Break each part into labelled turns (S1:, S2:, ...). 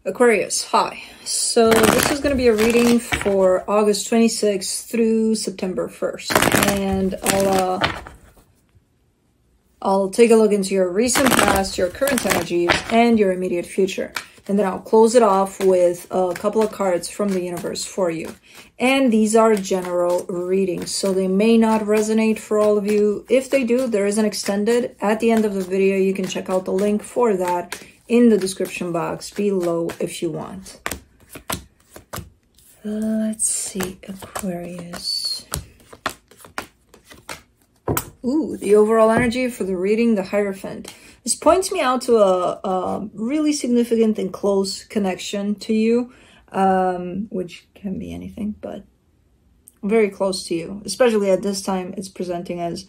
S1: Aquarius, hi. So this is going to be a reading for August 26th through September 1st. And I'll take a look into your recent past, your current energies, and your immediate future. And then I'll close it off with a couple of cards from the universe for you. And these are general readings, so they may not resonate for all of you. If they do, there is an extended at the end of the video. You can check out the link for that in the description box below if you want. Let's see, Aquarius. Ooh, the overall energy for the reading, the Hierophant. This points me out to a really significant and close connection to you, which can be anything, but very close to you. Especially at this time, it's presenting as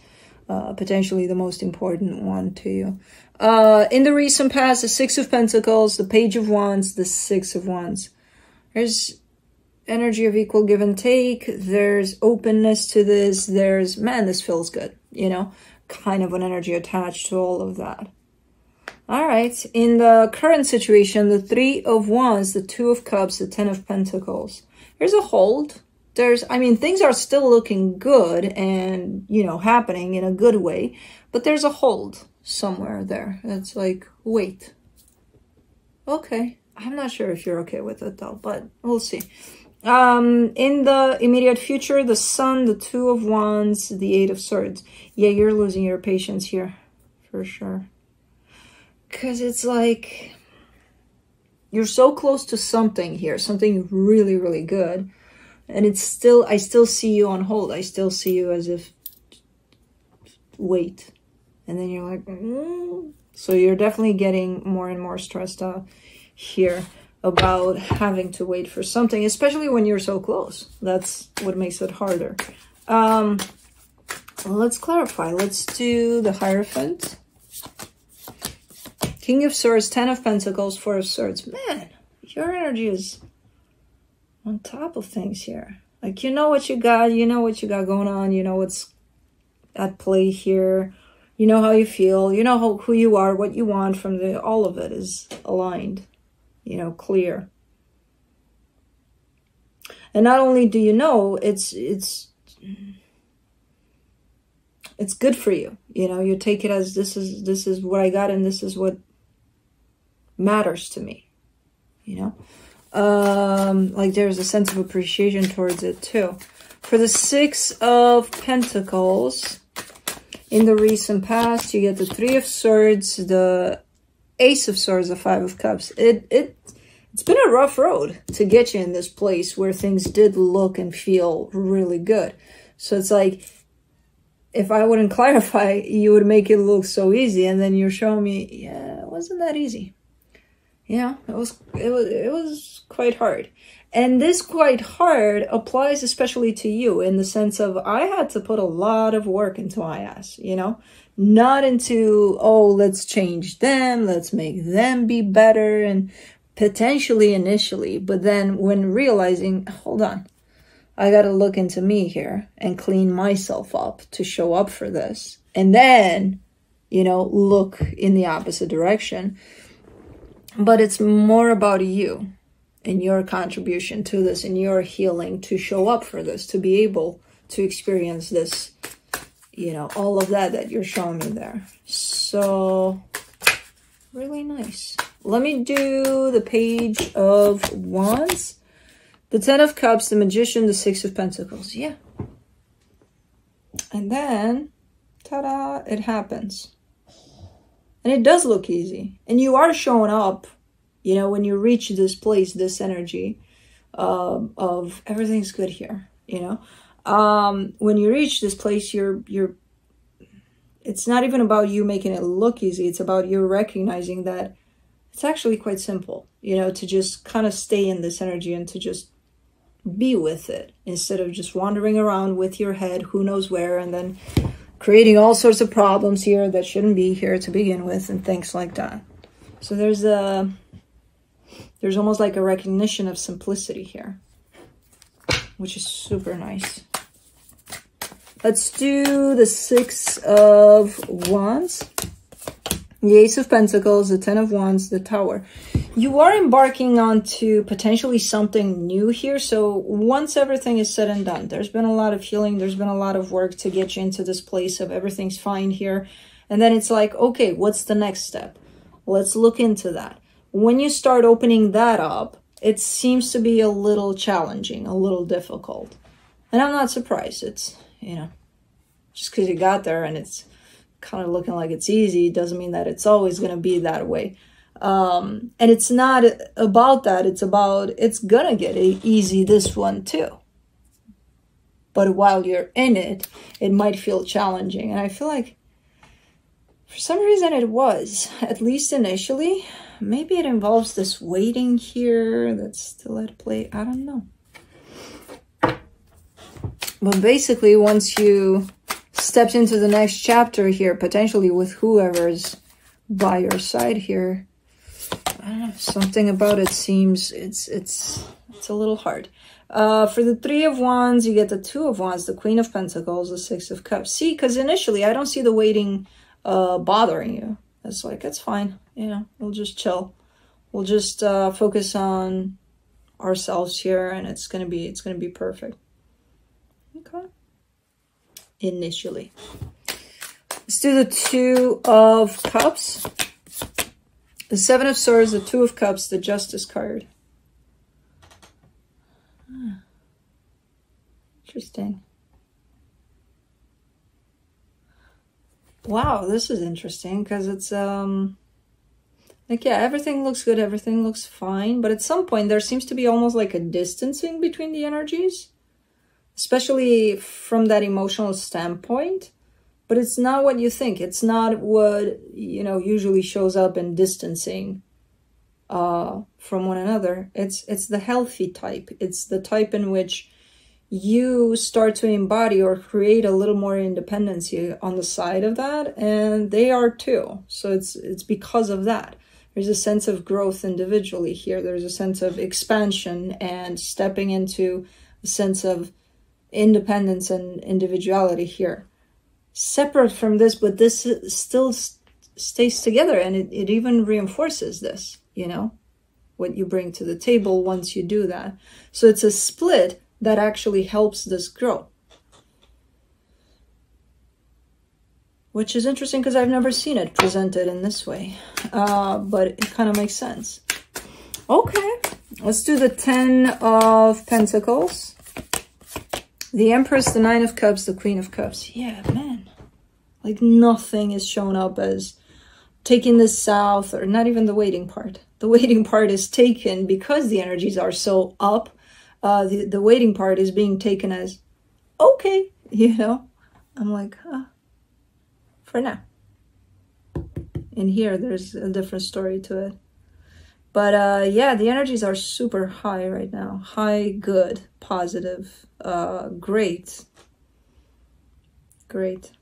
S1: potentially the most important one to you. In the recent past, the Six of Pentacles, the Page of Wands, the Six of Wands. There's energy of equal give and take. There's openness to this. There's, man, this feels good, you know, kind of an energy attached to all of that. All right. In the current situation, the Three of Wands, the Two of Cups, the Ten of Pentacles. There's a hold. I mean, things are still looking good and, you know, happening in a good way, but there's a hold somewhere there. It's like, wait. Okay. I'm not sure if you're okay with it though, but we'll see. In the immediate future, the Sun, the Two of Wands, the Eight of Swords. Yeah, you're losing your patience here for sure. Because it's like you're so close to something here, something really, really good. And it's still, I still see you on hold. I still see you as if, wait. And then you're like, So you're definitely getting more and more stressed out here about having to wait for something, especially when you're so close. That's what makes it harder. Let's clarify. Let's do the Hierophant. King of Swords, Ten of Pentacles, Four of Swords. Man, your energy is on top of things here. Like, you know what you got going on, you know what's at play here, you know how you feel, you know who you are, what you want from all of it is aligned, you know, clear. And not only do you know, it's good for you, you know, you take it as this is what I got and this is what matters to me, you know. Like there's a sense of appreciation towards it too. For the Six of Pentacles, in the recent past, you get the Three of Swords, the Ace of Swords, the Five of Cups. It's been a rough road to get you in this place where things did look and feel really good. So it's like, if I wouldn't clarify, you would make it look so easy, and then you're showing me, yeah, it wasn't that easy. You know, it was quite hard. And this quite hard applies especially to you in the sense of I had to put a lot of work into my ass, you know, not into, oh, let's change them, let's make them be better and potentially initially. But then when realizing, hold on, I got to look into me here and clean myself up to show up for this. And then, you know, look in the opposite direction. But it's more about you and your contribution to this and your healing to show up for this, to be able to experience this, you know, all of that you're showing me there. So, really nice. Let me do the Page of Wands, the Ten of Cups, the Magician, the Six of Pentacles. Yeah. And then, ta-da, it happens. And it does look easy. And you are showing up, you know, when you reach this place, this energy of everything's good here, you know. When you reach this place, it's not even about you making it look easy. It's about you recognizing that it's actually quite simple, you know, to just kind of stay in this energy and to just be with it instead of just wandering around with your head, who knows where, and then creating all sorts of problems here that shouldn't be here to begin with and things like that. So there's almost like a recognition of simplicity here, which is super nice. Let's do the Six of Wands, The Ace of Pentacles, the Ten of Wands, the Tower. You are embarking onto potentially something new here. So once everything is said and done, there's been a lot of healing. There's been a lot of work to get you into this place of everything's fine here. And then it's like, okay, what's the next step? Let's look into that. When you start opening that up, it seems to be a little challenging, a little difficult. And I'm not surprised. It's, you know, just because you got there and it's kind of looking like it's easy doesn't mean that it's always going to be that way. And it's not about that. It's about, it's going to get easy, this one too. But while you're in it, it might feel challenging. And I feel like for some reason it was, at least initially. Maybe it involves this waiting here that's still at play. I don't know. But basically, once you stepped into the next chapter here, potentially with whoever's by your side here, I don't know, something about it seems it's a little hard. For the Three of Wands, you get the Two of Wands, the Queen of Pentacles, the Six of Cups. See, because initially I don't see the waiting bothering you. It's like, it's fine, you know, we'll just chill. We'll just focus on ourselves here, and it's gonna be perfect. Okay. Initially. Let's do the Two of Cups. The Seven of Swords, the Two of Cups, the Justice card. Interesting. Wow, this is interesting because it's like, yeah, everything looks good, everything looks fine, but at some point there seems to be almost like a distancing between the energies, especially from that emotional standpoint. But it's not what you think. It's not what, you know, usually shows up in distancing from one another. It's the healthy type. It's the type in which you start to embody or create a little more independence on the side of that, and they are too. So it's because of that. There's a sense of growth individually here. There's a sense of expansion and stepping into a sense of independence and individuality here. Separate from this, but this still stays together, and it even reinforces this, you know, what you bring to the table once you do that. So it's a split that actually helps this grow. Which is interesting because I've never seen it presented in this way. But it kind of makes sense. Okay, let's do the Ten of Pentacles. The Empress, the Nine of Cups, the Queen of Cups. Yeah, man. Like nothing is shown up as taking this south, or not even the waiting part. The waiting part is taken because the energies are so up. The waiting part is being taken as, okay, you know. I'm like, for now. In here, there's a different story to it. But yeah, the energies are super high right now. High, good, positive, great. Great.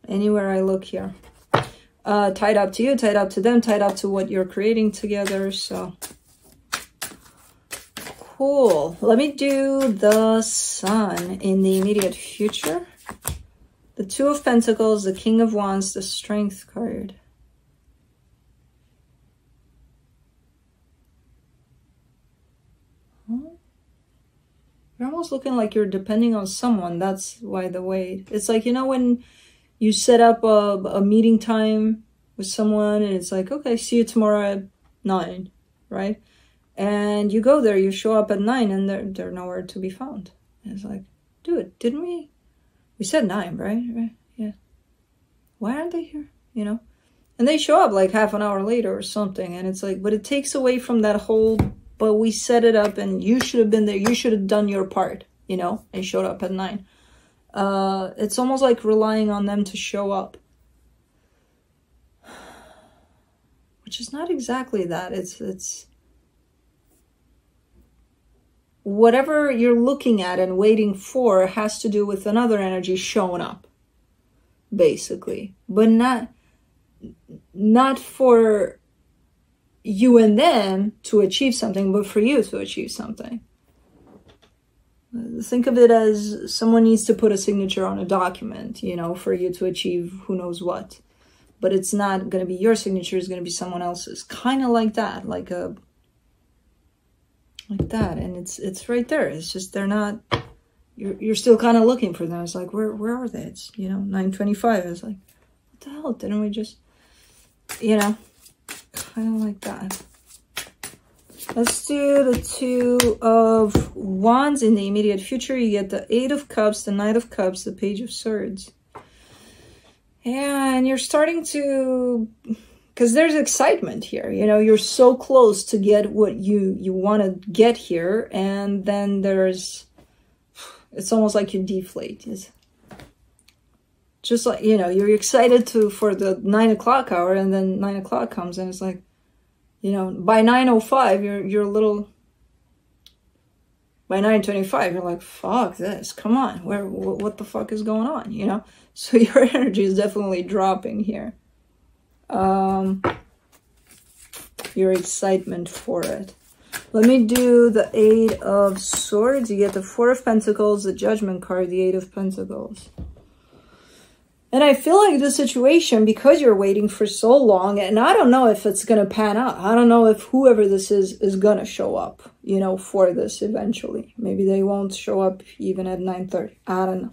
S1: Anywhere I look here. Tied up to you, tied up to them, tied up to what you're creating together, so... Cool. Let me do the Sun in the immediate future. The Two of Pentacles, the King of Wands, the Strength card. You're almost looking like you're depending on someone. That's why the wait. It's like, you know, when you set up a meeting time with someone and it's like, okay, see you tomorrow at 9, right? And you go there, you show up at 9 and they're nowhere to be found. And it's like, dude, didn't we said 9, right? Yeah. Why aren't they here? You know? And they show up like half an hour later or something. And it's like, but it takes away from that whole, but we set it up and you should have been there. You should have done your part, you know, and showed up at 9. It's almost like relying on them to show up. Which is not exactly that. It's whatever you're looking at and waiting for has to do with another energy showing up, basically. But not for you and them to achieve something, but for you to achieve something. Think of it as someone needs to put a signature on a document, you know, for you to achieve who knows what. but it's not going to be your signature, it's going to be someone else's. Kind of like that, like that. And it's right there. It's just, they're not, you're still kind of looking for them. It's like, where are they? It's, you know, 9:25. It's like, what the hell? Didn't we just, you know, kind of like that. Let's do the Two of Wands in the immediate future. You get the Eight of Cups, the Knight of Cups, the Page of Swords. And you're starting to, because there's excitement here. You know, you're so close to get what you want to get here. And then there's, it's almost like you deflate. It's just like, you know, you're excited for the 9 o'clock hour, and then 9 o'clock comes and it's like, you know, by 9:05, you're a little, by 9:25, you're like, fuck this, come on, what the fuck is going on, you know? So your energy is definitely dropping here. Your excitement for it. Let me do the Eight of Swords. You get the Four of Pentacles, the Judgment card, the Eight of Pentacles. And I feel like the situation, because you're waiting for so long, and I don't know if it's going to pan out. I don't know if whoever this is going to show up, you know, for this eventually. Maybe they won't show up even at 9:30. I don't know.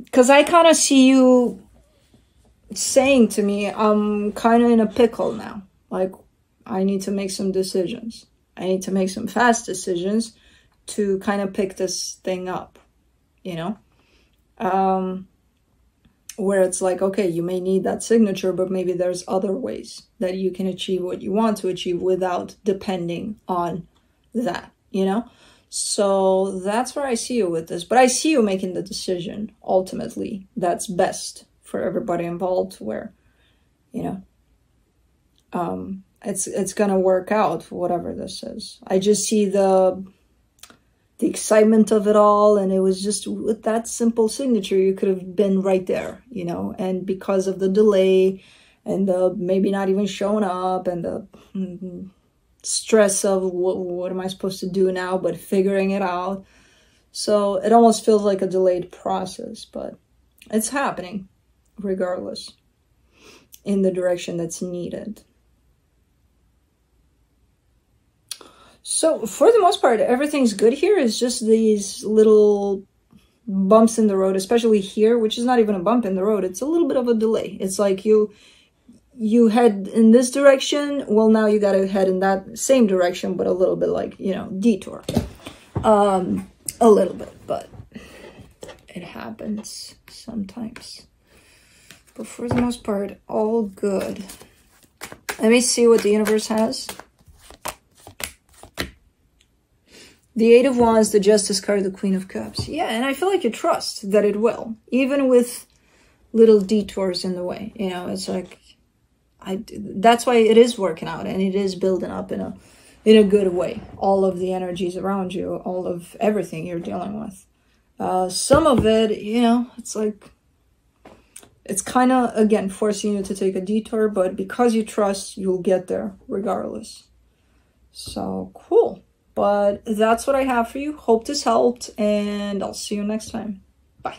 S1: Because I kind of see you saying to me, I'm kind of in a pickle now. Like, I need to make some decisions. I need to make some fast decisions to kind of pick this thing up, you know? Where it's like, okay, you may need that signature, but maybe there's other ways that you can achieve what you want to achieve without depending on that, you know? So that's where I see you with this. But I see you making the decision, ultimately, that's best for everybody involved, where, you know, it's going to work out, whatever this is. I just see the excitement of it all, and it was just with that simple signature, you could have been right there, you know, and because of the delay and the maybe not even showing up and the stress of what am I supposed to do now, but figuring it out. So it almost feels like a delayed process, but it's happening regardless in the direction that's needed. So for the most part, everything's good here. It's just these little bumps in the road, especially here, which is not even a bump in the road. It's a little bit of a delay. It's like you head in this direction. Well, now you got to head in that same direction, but a little bit like, you know, detour. A little bit, but it happens sometimes. But for the most part, all good. Let me see what the universe has. The Eight of Wands, the Justice card, the Queen of Cups. Yeah, and I feel like you trust that it will, even with little detours in the way. You know, it's like, that's why it is working out, and it is building up in a good way. All of the energies around you, all of everything you're dealing with. Some of it, you know, it's like, it's kind of, again, forcing you to take a detour, but because you trust, you'll get there regardless. So, cool. But that's what I have for you. Hope this helped, and I'll see you next time. Bye.